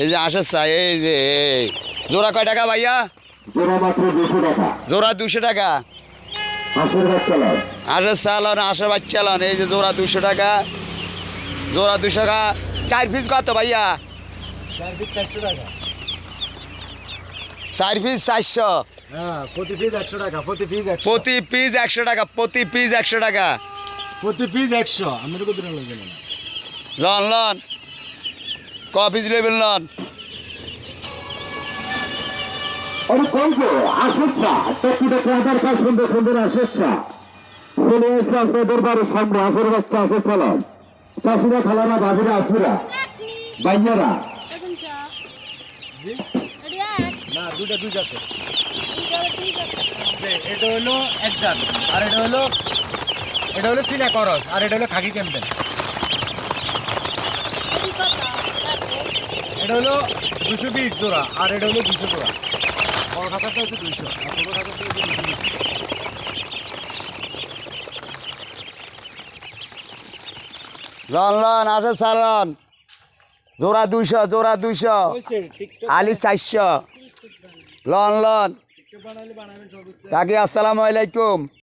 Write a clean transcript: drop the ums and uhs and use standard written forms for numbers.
এই যে আসার চাই এই যে জোড়া কয় টাকা ভাইয়া? জোড়া মাত্র 200 টাকা। জোড়া 200 টাকা। হাঁসের বাচ্চা লন। হাঁসের চালান, হাঁসের বাচ্চা লন। এই যে জোড়া 200 টাকা, জোড়া 200 টাকা। 4 পিস কত ভাইয়া? 4 পিস 400 টাকা। 4 পিস 400। হ্যাঁ, প্রতি পিস 100 টাকা, প্রতি পিস 100। প্রতি পিস 100 টাকা, প্রতি পিস 100 টাকা। প্রতি পিস 100। আমি তো কত লাগবে না। লন লন ক পিস লেবেল লন। আরে কই গো আসেচ্ছা টুকটুকে কাদার কাজ সুন্দর সুন্দর আসেচ্ছা চলে এসে আপনাদের বাড়ির সামনে আসের বাচ্চা আসে চলন চাষিরা খালারা ভাবিরা আসিরা বাইয়ারা না দুইটা দুই জাতের এটা হলো এক জাত আর এটা হলো চীনা করস আর এটা হলো খাকি ক্যাম্পেল এটা হলো 220 জোড়া আর এটা হলো 200 জোড়া বড় খাতাটা হচ্ছে 200 আর ছোট খাতাটা হচ্ছে 220 লন লন আসে চালান। জোড়া 200, জোড়া 200। আলি 400। লন লন কাকি আসসালামু আলাইকুম।